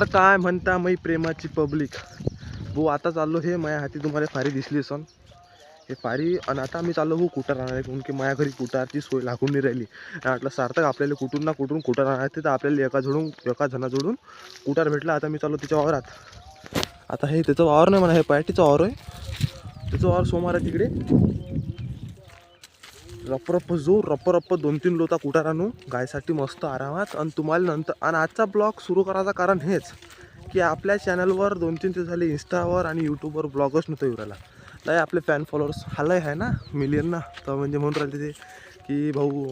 तर काय म्हणता मै प्रेमाची पब्लिक भाऊ, आता चाललो हे माझ्या हाती तुम्हाला फारी दिसली असन हे फारी. आणि आता मी चाललो भाऊ कुटार आणायला, कारण की माझ्या घरी कुटारची सोय लागून नाही राहिली. म्हटलं सार्थक आपल्याला कुठून ना कुठून कुटार आणायचे, तर आपल्याला एका जणाजोडून कुटार भेटला. आता मी चाललो तिच्या वावरात. आता हे त्याचं वावर नाही म्हणा, हे पॅटीचं वावर आहे. त्याचं वावर सोमवार आहे तिकडे. रप्प 2-3 लोटा कुटार आणू गायसाठी मस्त आरामात. आणि तुम्हाला नंतर आणि आजचा ब्लॉग सुरू करायचं कारण हेच की आपल्या चॅनलवर 2-3 दिवस झाले इंस्टावर आणि यूट्यूबवर ब्लॉगच नव्हतं येऊ राहिला. नाही आपले फॅन फॉलोअर्स हालय आहे ना मिलियन ना, तर म्हणजे म्हणून राहिले ते की भाऊ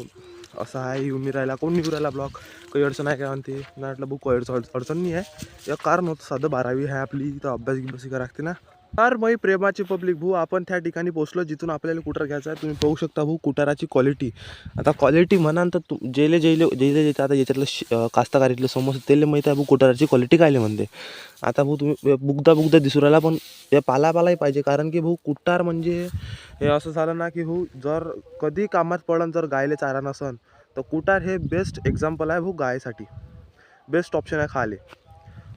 असं आहे येऊन नाही राहिला, कोण निघू राहिला ब्लॉग, काही अडचण आहे का म्हणते. नाही म्हटलं भाऊ काही अडचण नाही आहे, एक कारण होतं साधं 12वी आहे आपली, तर अभ्यास करा लागते ना. तर मै प्रेमाची पब्लिक भाऊ, आपण त्या ठिकाणी पोहोचलो जिथून आपल्याला कुटार घ्यायचा आहे. तुम्ही पाहू शकता भाऊ कुटाराची क्वालिटी. आता क्वालिटी म्हणाल तर जेले आता याच्यातलं कास्तकारीतलं समोर त्याला माहिती आहे भाऊ कुटाराची क्वालिटी कायले म्हणते. आता भाऊ तुम्ही बुगदा दिसू राहिला, पण हे पालाही पाहिजे. कारण की भाऊ कुटार म्हणजे हे असं झालं ना की भाऊ जर कधी कामात पडन, जर गायले चारा नसन, तर कुटार हे बेस्ट एक्झाम्पल आहे भाऊ गायसाठी. बेस्ट ऑप्शन आहे खाले.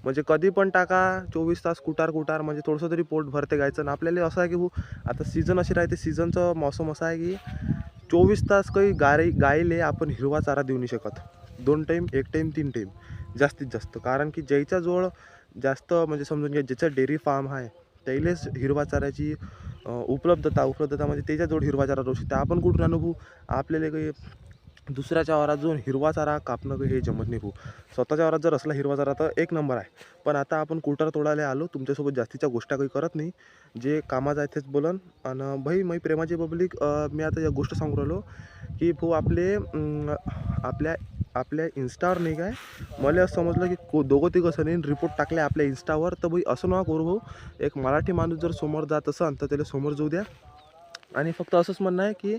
म्हणजे कधी पण टाका 24 तास कुटार म्हणजे थोडंसं तरी पोट भरते गायचं. आणि आपल्याला असं आहे की भाऊ आता सीझन अशी राहते, सीझनचं मौसम असा आहे की 24 तास काही गायले आपण हिरवा चारा देऊ नाही शकत. 2 टाईम 1 टाईम 3 टाईम जास्तीत जास्त. कारण की ज्याच्याजवळ जास्त म्हणजे समजून घ्या ज्याचं डेअरी फार्म आहे त्यालाच हिरवा चाऱ्याची उपलब्धता म्हणजे त्याच्याजवळ हिरवा चारा राहू शकते. आपण कुठून आणू भाऊ, आपल्याला काही दुसऱ्याच्या वावरात जो हिरवा चारा कापणं हे जमत नाही भाऊ. स्वतःच्या वावरात जर असला हिरवा चारा तर एक नंबर आहे. पण आता आपण कुटार तोडायला आलो, तुमच्यासोबत जास्तीच्या गोष्टी काही करत नाही, जे कामाचं आहे तेच बोलन. आणि भाई मै प्रेमाची पब्लिक, मी आता या गोष्ट सांगू राहिलो की भाऊ आपल्या इंस्टावर नाही काय, मला असं समजलं की दोघं तिघं असं रिपोर्ट टाकले आपल्या इंस्टावर. तर भाई असं नका करू भाऊ. एक मराठी माणूस जर समोर जात असेल तर त्याला समोर जाऊ द्या. आणि फक्त असंच म्हणणं आहे की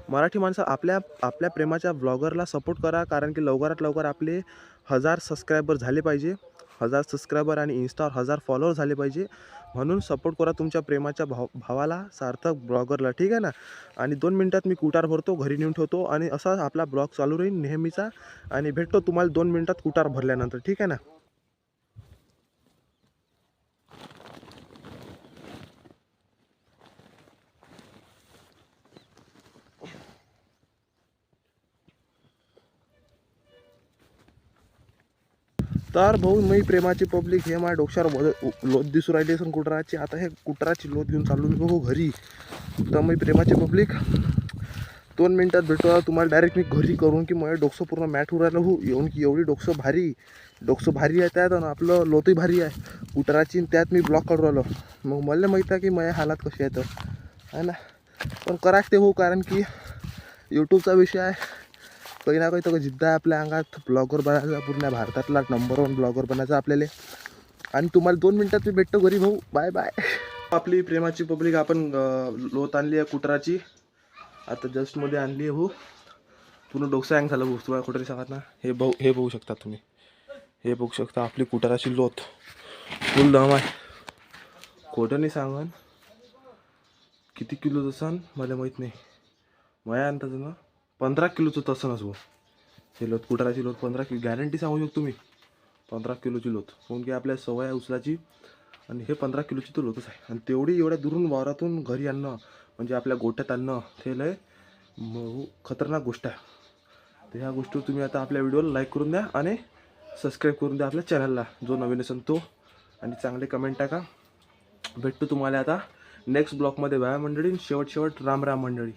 मराठी माणसं आपल्या प्रेमाच्या ब्लॉगरला सपोर्ट करा. कारण की लवकरात लवकर आपले 1000 सबस्क्रायबर झाले पाहिजे. 1000 सबस्क्रायबर आणि इंस्टावर 1000 फॉलोअर झाले पाहिजे. म्हणून सपोर्ट करा तुमच्या प्रेमाच्या भावाला, सार्थक ब्लॉगरला, ठीक आहे ना. आणि 2 मिनटात मी कुटार भरतो, घरी नेऊन ठेवतो, आणि असा आपला ब्लॉग चालू राहील नेहमीचा. आणि भेटतो तुम्हाला 2 मिनटात कुटार भरल्यानंतर, ठीक आहे ना. तर भाऊ मी प्रेमाची पब्लिक, हे माझ्या डोक्यावर लोत दिसू राहिली असून कुटाराची. आता हे कुटाराची लोत घेऊन चाललो मी भाऊ घरी. तर मी प्रेमाची पब्लिक 2 मिनटात भेटतो तुम्हाला डायरेक्ट मी घरी करून, की माझं डोकं पूर्ण मॅट होऊ राहिलं हो येऊन, की एवढी डोकं भारी आहे त्यात. आणि आपलं लोतही भारी आहे कुटाराची, त्यात मी ब्लॉक काढून राहिलो. मग मला माहीत आहे की माझ्या हालात कशी आहे तर आहे ना. पण कराच ते हो, कारण की यूट्यूबचा विषय आहे. काही ना काही तर जिद्द आहे आपल्या अंगात, ब्लॉगर बनायचा, पूर्ण भारतातला नंबर 1 ब्लॉगर बनायचा आपल्याला. आणि तुम्हाला 2 मिनटात मी भेटतो घरी भाऊ. Bye bye. आपली प्रेमाची पब्लिक, आपण लोत आणली आहे कुटाराची. आता जस्टमध्ये आणली आहे भाऊ. पूर्ण डोकं हँग झालं भाऊ, तुम्हाला कुठे सांगत ना. हे बघू शकता तुम्ही, हे बघू शकता आपली कुटाराची लोत. फुल दम आहे, खोटं नाही सांगन. किती किलोचं असन मला माहीत नाही, माझ्या अंदाजानं 15 किलोचं तसंच भाऊ. हे लोत कुटाराची लोत 15 किलो गॅरंटी सांगू शकतो मी. 15 किलोची लोत, कोण की आपल्या सवय आहे उचलाची. आणि हे 15 किलोची तर लोतच आहे. आणि तेवढी एवढ्या दुरून वावरातून घरी आणणं, म्हणजे आपल्या गोठ्यात आणणं, ते लय खतरनाक गोष्ट आहे. तर ह्या गोष्टी तुम्ही आता आपल्या व्हिडिओला लाईक करून द्या आणि सबस्क्राईब करून द्या आपल्या चॅनलला, जो नवीन असेल तो. आणि चांगले कमेंट टाका. भेटतो तुम्हाला आता नेक्स्ट ब्लॉगमध्ये. बाय मंडळी. शेवट राम मंडळी.